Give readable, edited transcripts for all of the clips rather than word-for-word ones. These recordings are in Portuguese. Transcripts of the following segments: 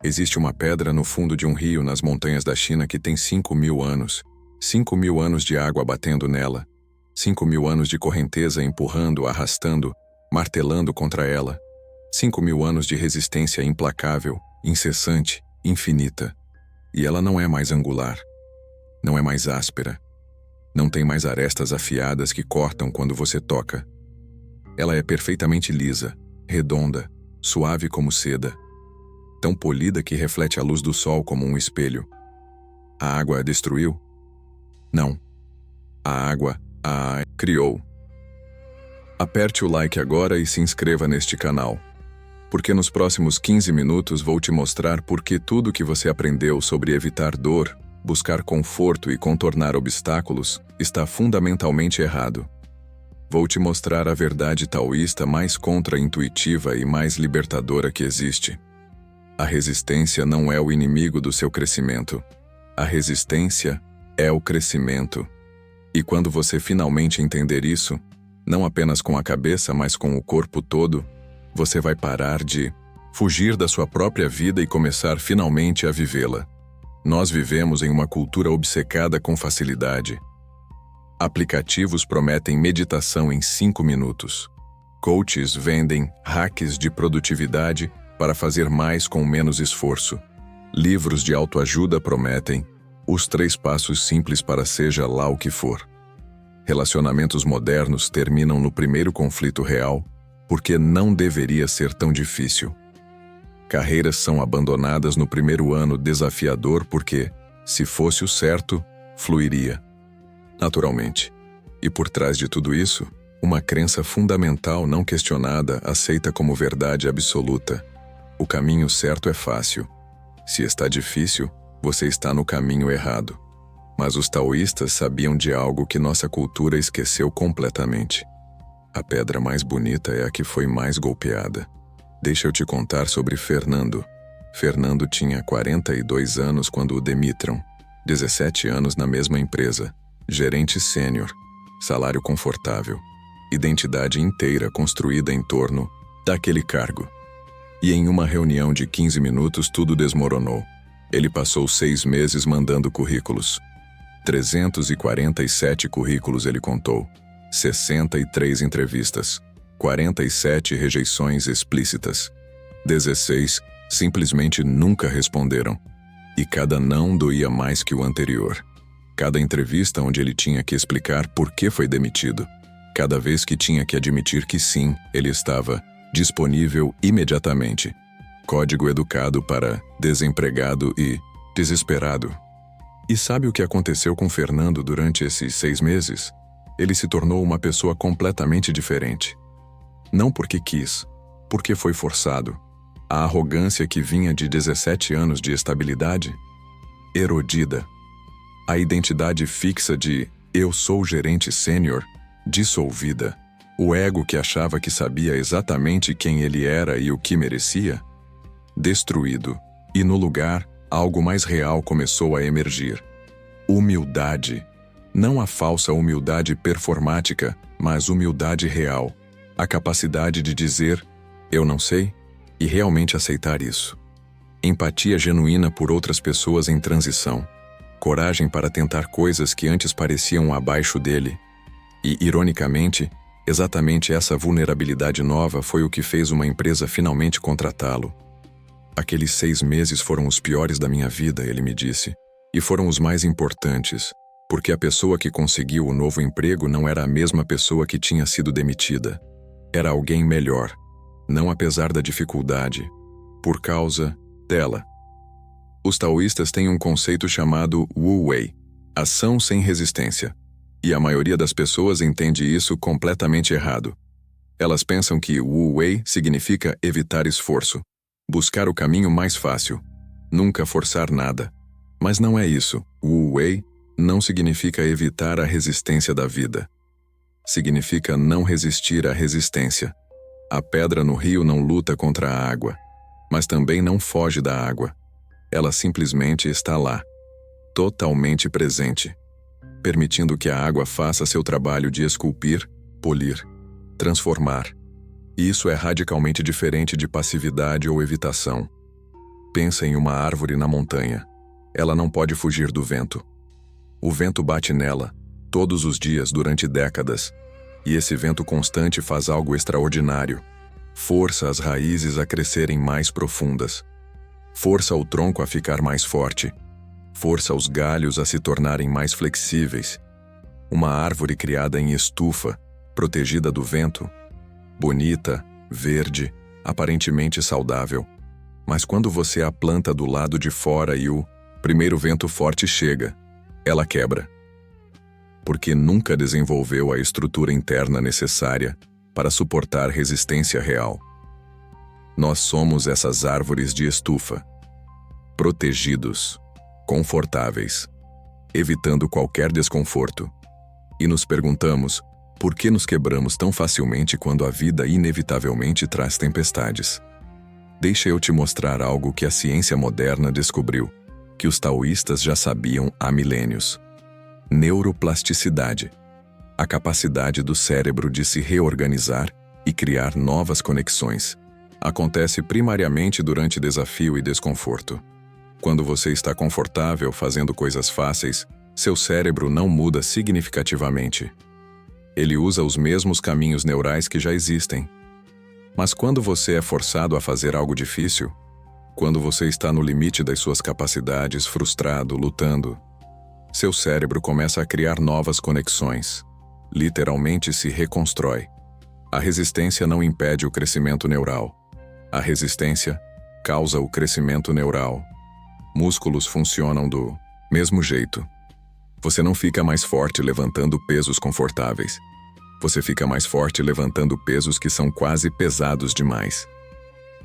Existe uma pedra no fundo de um rio nas montanhas da China que tem 5.000 anos. 5.000 anos de água batendo nela. 5.000 anos de correnteza empurrando, arrastando, martelando contra ela. 5.000 anos de resistência implacável, incessante, infinita. E ela não é mais angular. Não é mais áspera. Não tem mais arestas afiadas que cortam quando você toca. Ela é perfeitamente lisa, redonda, suave como seda. Tão polida que reflete a luz do sol como um espelho. A água a destruiu? Não. A água a criou. Aperte o like agora e se inscreva neste canal, porque nos próximos 15 minutos vou te mostrar por que tudo que você aprendeu sobre evitar dor, buscar conforto e contornar obstáculos está fundamentalmente errado. Vou te mostrar a verdade taoísta mais contra-intuitiva e mais libertadora que existe. A resistência não é o inimigo do seu crescimento. A resistência é o crescimento. E quando você finalmente entender isso, não apenas com a cabeça, mas com o corpo todo, você vai parar de fugir da sua própria vida e começar finalmente a vivê-la. Nós vivemos em uma cultura obcecada com facilidade. Aplicativos prometem meditação em 5 minutos. Coaches vendem hacks de produtividade para fazer mais com menos esforço. Livros de autoajuda prometem os 3 passos simples para seja lá o que for. Relacionamentos modernos terminam no primeiro conflito real, porque não deveria ser tão difícil. Carreiras são abandonadas no primeiro ano desafiador porque, se fosse o certo, fluiria naturalmente. E por trás de tudo isso, uma crença fundamental não questionada aceita como verdade absoluta. O caminho certo é fácil. Se está difícil, você está no caminho errado. Mas os taoístas sabiam de algo que nossa cultura esqueceu completamente. A pedra mais bonita é a que foi mais golpeada. Deixa eu te contar sobre Fernando. Fernando tinha 42 anos quando o demitram. 17 anos na mesma empresa. Gerente sênior. Salário confortável. Identidade inteira construída em torno daquele cargo. E em uma reunião de 15 minutos tudo desmoronou. Ele passou 6 meses mandando currículos. 347 currículos ele contou. 63 entrevistas. 47 rejeições explícitas. 16 simplesmente nunca responderam. E cada não doía mais que o anterior. Cada entrevista onde ele tinha que explicar por que foi demitido. Cada vez que tinha que admitir que sim, ele estava disponível imediatamente. Código educado para desempregado e desesperado. E sabe o que aconteceu com Fernando durante esses 6 meses? Ele se tornou uma pessoa completamente diferente. Não porque quis, porque foi forçado. A arrogância que vinha de 17 anos de estabilidade, erodida. A identidade fixa de eu sou gerente sênior, dissolvida. O ego que achava que sabia exatamente quem ele era e o que merecia, destruído. E no lugar, algo mais real começou a emergir. Humildade. Não a falsa humildade performática, mas humildade real. A capacidade de dizer, eu não sei, e realmente aceitar isso. Empatia genuína por outras pessoas em transição. Coragem para tentar coisas que antes pareciam abaixo dele. E, ironicamente, exatamente essa vulnerabilidade nova foi o que fez uma empresa finalmente contratá-lo. Aqueles 6 meses foram os piores da minha vida, ele me disse. E foram os mais importantes, porque a pessoa que conseguiu o novo emprego não era a mesma pessoa que tinha sido demitida. Era alguém melhor, não apesar da dificuldade, por causa dela. Os taoístas têm um conceito chamado Wu Wei, ação sem resistência. E a maioria das pessoas entende isso completamente errado. Elas pensam que Wu Wei significa evitar esforço, buscar o caminho mais fácil, nunca forçar nada. Mas não é isso. Wu Wei não significa evitar a resistência da vida. Significa não resistir à resistência. A pedra no rio não luta contra a água, mas também não foge da água. Ela simplesmente está lá, totalmente presente, permitindo que a água faça seu trabalho de esculpir, polir, transformar. E isso é radicalmente diferente de passividade ou evitação. Pensa em uma árvore na montanha. Ela não pode fugir do vento. O vento bate nela, todos os dias durante décadas, e esse vento constante faz algo extraordinário. Força as raízes a crescerem mais profundas. Força o tronco a ficar mais forte. Força os galhos a se tornarem mais flexíveis. Uma árvore criada em estufa, protegida do vento, bonita, verde, aparentemente saudável. Mas quando você a planta do lado de fora e o primeiro vento forte chega, ela quebra. Porque nunca desenvolveu a estrutura interna necessária para suportar resistência real. Nós somos essas árvores de estufa, protegidos, confortáveis, evitando qualquer desconforto. E nos perguntamos, por que nos quebramos tão facilmente quando a vida inevitavelmente traz tempestades? Deixa eu te mostrar algo que a ciência moderna descobriu, que os taoístas já sabiam há milênios. Neuroplasticidade. A capacidade do cérebro de se reorganizar e criar novas conexões. Acontece primariamente durante desafio e desconforto. Quando você está confortável fazendo coisas fáceis, seu cérebro não muda significativamente. Ele usa os mesmos caminhos neurais que já existem. Mas quando você é forçado a fazer algo difícil, quando você está no limite das suas capacidades, frustrado, lutando, seu cérebro começa a criar novas conexões. Literalmente se reconstrói. A resistência não impede o crescimento neural. A resistência causa o crescimento neural. Músculos funcionam do mesmo jeito. Você não fica mais forte levantando pesos confortáveis. Você fica mais forte levantando pesos que são quase pesados demais.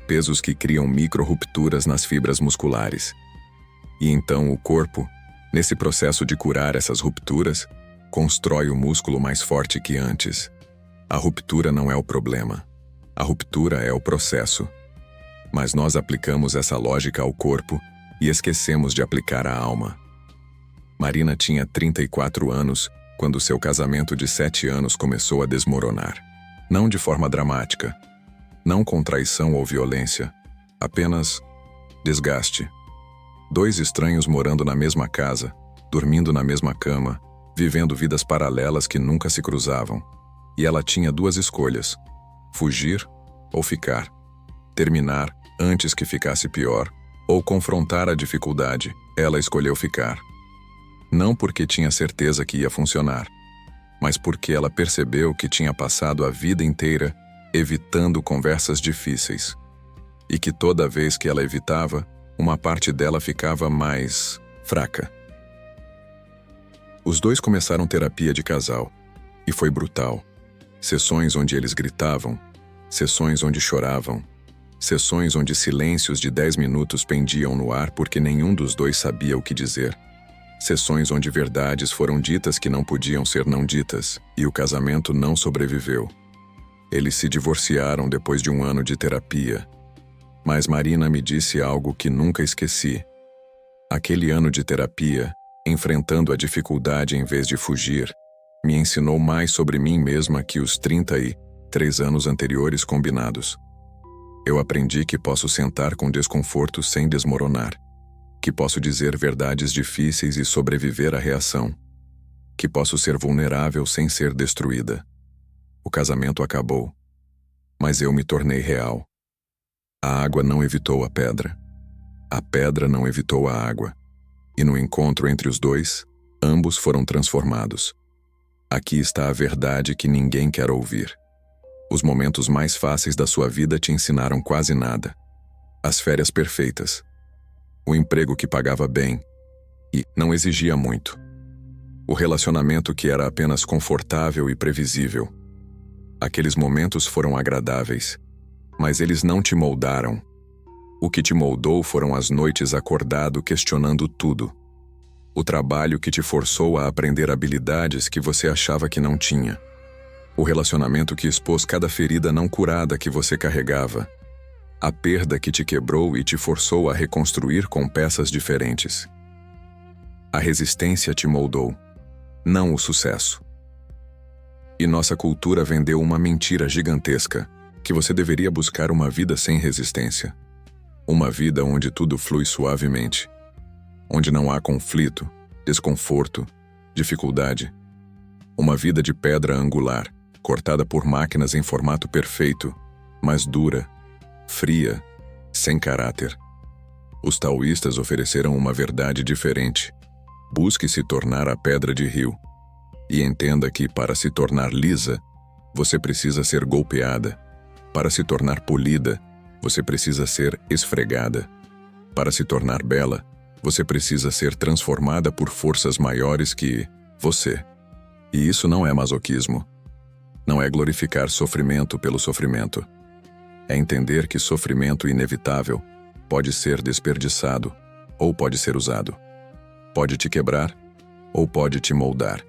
Pesos que criam micro-rupturas nas fibras musculares. E então o corpo, nesse processo de curar essas rupturas, constrói o músculo mais forte que antes. A ruptura não é o problema. A ruptura é o processo. Mas nós aplicamos essa lógica ao corpo e esquecemos de aplicar à alma. Marina tinha 34 anos quando seu casamento de 7 anos começou a desmoronar. Não de forma dramática. Não com traição ou violência. Apenas desgaste. 2 estranhos morando na mesma casa, dormindo na mesma cama, vivendo vidas paralelas que nunca se cruzavam. E ela tinha 2 escolhas: fugir ou ficar. Terminar antes que ficasse pior, ou confrontar a dificuldade. Ela escolheu ficar. Não porque tinha certeza que ia funcionar, mas porque ela percebeu que tinha passado a vida inteira evitando conversas difíceis. E que toda vez que ela evitava, uma parte dela ficava mais fraca. Os 2 começaram terapia de casal, e foi brutal. Sessões onde eles gritavam, sessões onde choravam, sessões onde silêncios de 10 minutos pendiam no ar porque nenhum dos 2 sabia o que dizer. Sessões onde verdades foram ditas que não podiam ser não ditas, e o casamento não sobreviveu. Eles se divorciaram depois de 1 ano de terapia. Mas Marina me disse algo que nunca esqueci. Aquele ano de terapia, enfrentando a dificuldade em vez de fugir, me ensinou mais sobre mim mesma que os 33 anos anteriores combinados. Eu aprendi que posso sentar com desconforto sem desmoronar. Que posso dizer verdades difíceis e sobreviver à reação. Que posso ser vulnerável sem ser destruída. O casamento acabou, mas eu me tornei real. A água não evitou a pedra. A pedra não evitou a água. E no encontro entre os 2, ambos foram transformados. Aqui está a verdade que ninguém quer ouvir. Os momentos mais fáceis da sua vida te ensinaram quase nada. As férias perfeitas. O emprego que pagava bem e não exigia muito. O relacionamento que era apenas confortável e previsível. Aqueles momentos foram agradáveis, mas eles não te moldaram. O que te moldou foram as noites acordado questionando tudo. O trabalho que te forçou a aprender habilidades que você achava que não tinha. O relacionamento que expôs cada ferida não curada que você carregava. A perda que te quebrou e te forçou a reconstruir com peças diferentes. A resistência te moldou, não o sucesso. E nossa cultura vendeu uma mentira gigantesca, que você deveria buscar uma vida sem resistência. Uma vida onde tudo flui suavemente. Onde não há conflito, desconforto, dificuldade. Uma vida de pedra angular, cortada por máquinas em formato perfeito, mas dura, fria, sem caráter. Os taoístas ofereceram uma verdade diferente. Busque se tornar a pedra de rio. E entenda que, para se tornar lisa, você precisa ser golpeada. Para se tornar polida, você precisa ser esfregada. Para se tornar bela, você precisa ser transformada por forças maiores que você. E isso não é masoquismo. Não é glorificar sofrimento pelo sofrimento. É entender que sofrimento inevitável pode ser desperdiçado ou pode ser usado. Pode te quebrar ou pode te moldar.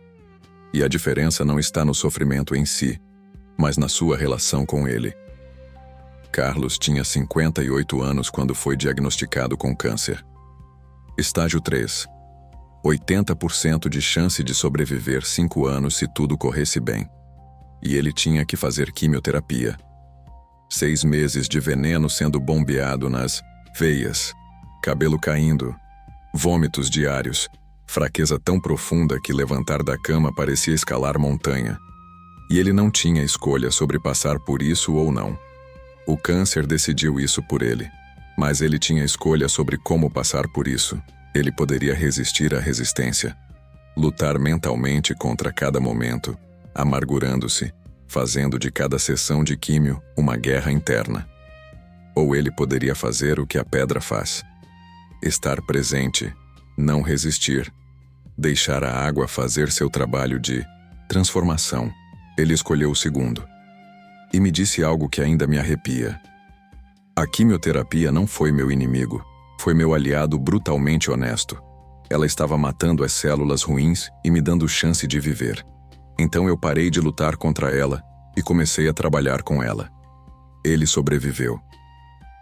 E a diferença não está no sofrimento em si, mas na sua relação com ele. Carlos tinha 58 anos quando foi diagnosticado com câncer. Estágio 3. 80% de chance de sobreviver 5 anos se tudo corresse bem. E ele tinha que fazer quimioterapia. 6 meses de veneno sendo bombeado nas veias, cabelo caindo, vômitos diários, fraqueza tão profunda que levantar da cama parecia escalar montanha. E ele não tinha escolha sobre passar por isso ou não. O câncer decidiu isso por ele, mas ele tinha escolha sobre como passar por isso. Ele poderia resistir à resistência, lutar mentalmente contra cada momento, amargurando-se, fazendo de cada sessão de químio uma guerra interna. Ou ele poderia fazer o que a pedra faz: estar presente, não resistir, deixar a água fazer seu trabalho de transformação. Ele escolheu o segundo. E me disse algo que ainda me arrepia. A quimioterapia não foi meu inimigo, foi meu aliado brutalmente honesto. Ela estava matando as células ruins e me dando chance de viver. Então eu parei de lutar contra ela e comecei a trabalhar com ela. Ele sobreviveu.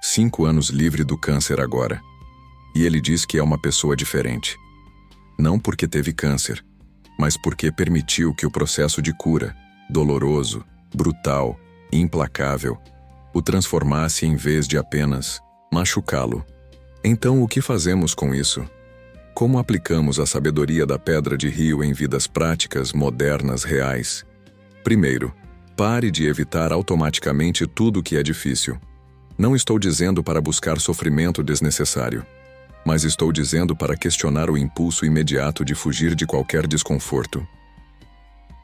5 anos livre do câncer agora. E ele diz que é uma pessoa diferente. Não porque teve câncer, mas porque permitiu que o processo de cura, doloroso, brutal, implacável, o transformasse em vez de apenas machucá-lo. Então, o que fazemos com isso? Como aplicamos a sabedoria da pedra de rio em vidas práticas, modernas, reais? Primeiro, pare de evitar automaticamente tudo que é difícil. Não estou dizendo para buscar sofrimento desnecessário, mas estou dizendo para questionar o impulso imediato de fugir de qualquer desconforto.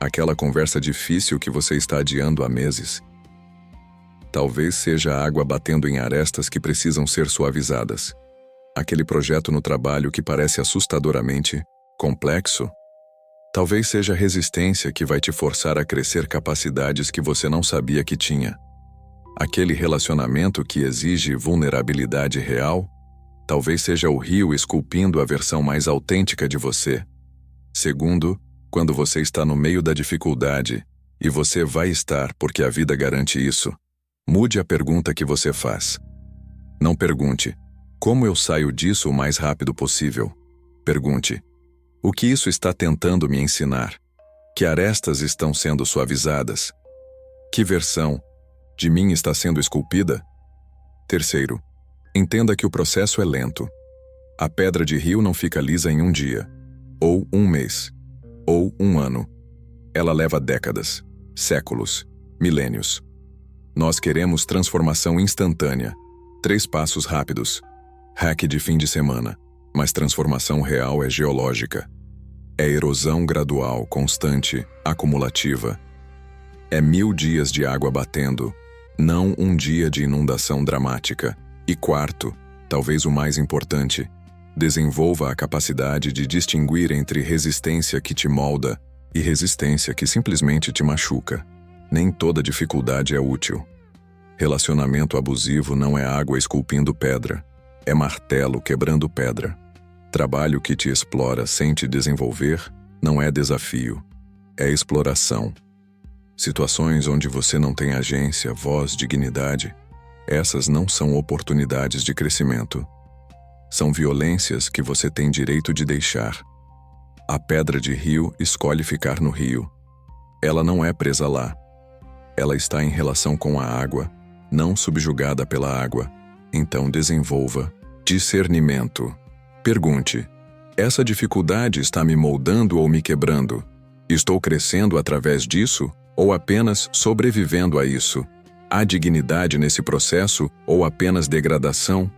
Aquela conversa difícil que você está adiando há meses. Talvez seja a água batendo em arestas que precisam ser suavizadas. Aquele projeto no trabalho que parece assustadoramente complexo. Talvez seja a resistência que vai te forçar a crescer capacidades que você não sabia que tinha. Aquele relacionamento que exige vulnerabilidade real. Talvez seja o rio esculpindo a versão mais autêntica de você. Segundo, quando você está no meio da dificuldade, e você vai estar porque a vida garante isso, mude a pergunta que você faz. Não pergunte: como eu saio disso o mais rápido possível? Pergunte: o que isso está tentando me ensinar? Que arestas estão sendo suavizadas? Que versão de mim está sendo esculpida? Terceiro, entenda que o processo é lento. A pedra de rio não fica lisa em um dia, ou um mês, ou um ano. Ela leva décadas, séculos, milênios. Nós queremos transformação instantânea. 3 passos rápidos. Hack de fim de semana. Mas transformação real é geológica. É erosão gradual, constante, acumulativa. É 1000 dias de água batendo, não um dia de inundação dramática. E quarto, talvez o mais importante, desenvolva a capacidade de distinguir entre resistência que te molda e resistência que simplesmente te machuca. Nem toda dificuldade é útil. Relacionamento abusivo não é água esculpindo pedra, é martelo quebrando pedra. Trabalho que te explora sem te desenvolver não é desafio, é exploração. Situações onde você não tem agência, voz, dignidade, essas não são oportunidades de crescimento. São violências que você tem direito de deixar. A pedra de rio escolhe ficar no rio. Ela não é presa lá. Ela está em relação com a água, não subjugada pela água. Então desenvolva discernimento. Pergunte: essa dificuldade está me moldando ou me quebrando? Estou crescendo através disso ou apenas sobrevivendo a isso? Há dignidade nesse processo ou apenas degradação?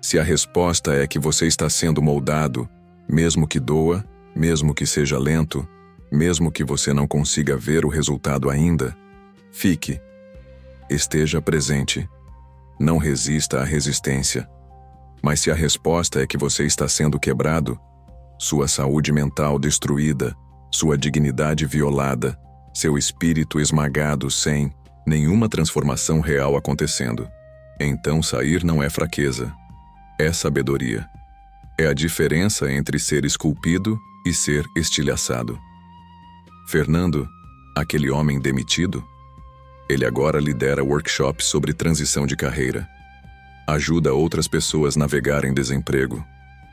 Se a resposta é que você está sendo moldado, mesmo que doa, mesmo que seja lento, mesmo que você não consiga ver o resultado ainda, fique. Esteja presente. Não resista à resistência. Mas se a resposta é que você está sendo quebrado, sua saúde mental destruída, sua dignidade violada, seu espírito esmagado sem nenhuma transformação real acontecendo, então sair não é fraqueza, é sabedoria. É a diferença entre ser esculpido e ser estilhaçado. Fernando, aquele homem demitido, ele agora lidera workshops sobre transição de carreira. Ajuda outras pessoas a navegarem desemprego.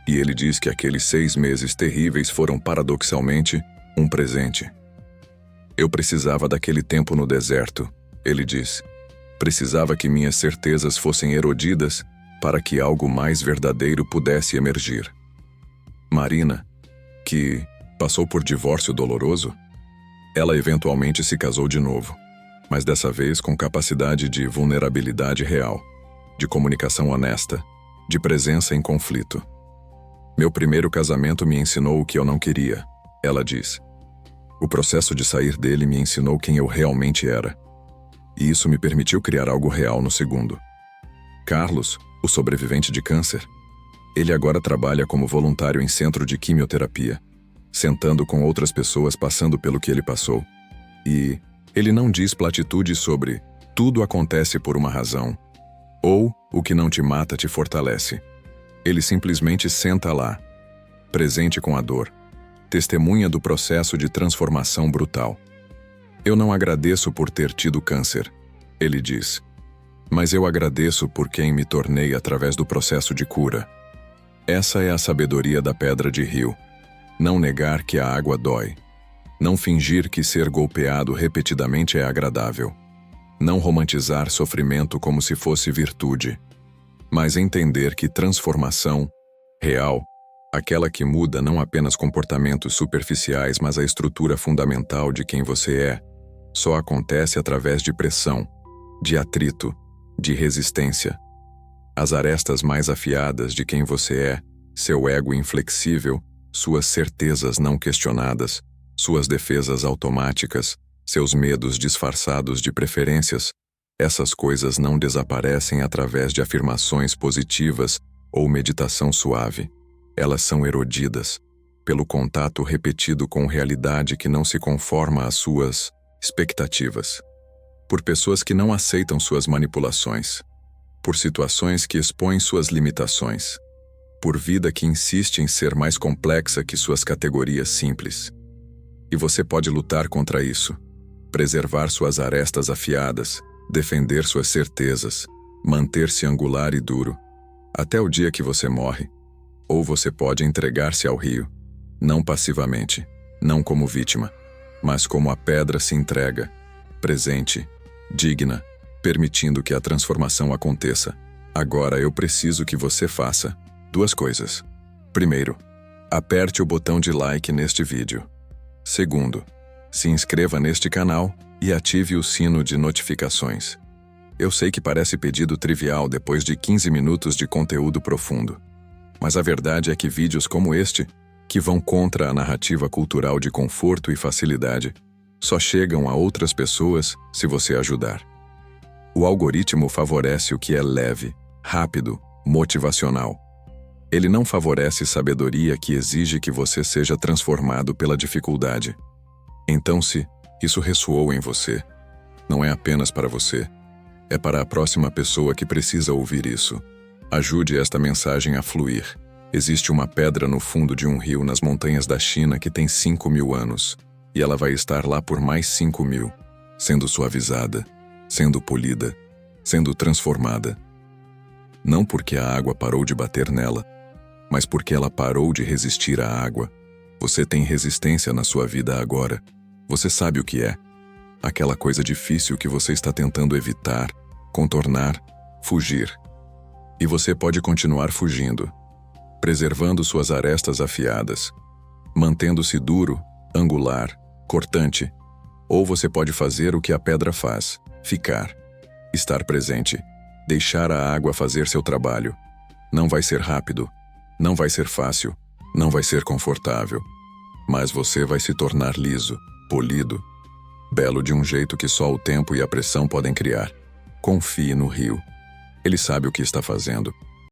E ele diz que aqueles 6 meses terríveis foram paradoxalmente um presente. Eu precisava daquele tempo no deserto, ele diz. Precisava que minhas certezas fossem erodidas para que algo mais verdadeiro pudesse emergir. Marina, que passou por divórcio doloroso, ela eventualmente se casou de novo, mas dessa vez com capacidade de vulnerabilidade real, de comunicação honesta, de presença em conflito. Meu primeiro casamento me ensinou o que eu não queria, ela diz. O processo de sair dele me ensinou quem eu realmente era. E isso me permitiu criar algo real no segundo. Carlos, o sobrevivente de câncer, ele agora trabalha como voluntário em centro de quimioterapia, sentando com outras pessoas passando pelo que ele passou. E ele não diz platitudes sobre tudo acontece por uma razão, ou o que não te mata te fortalece. Ele simplesmente senta lá, presente com a dor, testemunha do processo de transformação brutal. Eu não agradeço por ter tido câncer, ele diz, mas eu agradeço por quem me tornei através do processo de cura. Essa é a sabedoria da pedra de rio. Não negar que a água dói. Não fingir que ser golpeado repetidamente é agradável. Não romantizar sofrimento como se fosse virtude. Mas entender que transformação real, aquela que muda não apenas comportamentos superficiais, mas a estrutura fundamental de quem você é, só acontece através de pressão, de atrito, de resistência. As arestas mais afiadas de quem você é, seu ego inflexível, suas certezas não questionadas, suas defesas automáticas, seus medos disfarçados de preferências, essas coisas não desaparecem através de afirmações positivas ou meditação suave. Elas são erodidas pelo contato repetido com realidade que não se conforma às suas expectativas, por pessoas que não aceitam suas manipulações, por situações que expõem suas limitações, por vida que insiste em ser mais complexa que suas categorias simples. E você pode lutar contra isso, preservar suas arestas afiadas, defender suas certezas, manter-se angular e duro, até o dia que você morre. Ou você pode entregar-se ao rio, não passivamente, não como vítima, mas como a pedra se entrega, presente, digna, permitindo que a transformação aconteça. Agora eu preciso que você faça 2 coisas. Primeiro, aperte o botão de like neste vídeo. Segundo, se inscreva neste canal e ative o sino de notificações. Eu sei que parece pedido trivial depois de 15 minutos de conteúdo profundo, mas a verdade é que vídeos como este, que vão contra a narrativa cultural de conforto e facilidade, só chegam a outras pessoas se você ajudar. O algoritmo favorece o que é leve, rápido, motivacional. Ele não favorece sabedoria que exige que você seja transformado pela dificuldade. Então, se isso ressoou em você, não é apenas para você, é para a próxima pessoa que precisa ouvir isso. Ajude esta mensagem a fluir. Existe uma pedra no fundo de um rio nas montanhas da China que tem 5.000 anos, e ela vai estar lá por mais 5.000, sendo suavizada, sendo polida, sendo transformada. Não porque a água parou de bater nela, mas porque ela parou de resistir à água. Você tem resistência na sua vida agora. Você sabe o que é. Aquela coisa difícil que você está tentando evitar, contornar, fugir. E você pode continuar fugindo, preservando suas arestas afiadas, mantendo-se duro, angular, cortante. Ou você pode fazer o que a pedra faz, ficar, estar presente, deixar a água fazer seu trabalho. Não vai ser rápido, não vai ser fácil, não vai ser confortável, mas você vai se tornar liso, polido, belo de um jeito que só o tempo e a pressão podem criar. Confie no rio. Ele sabe o que está fazendo.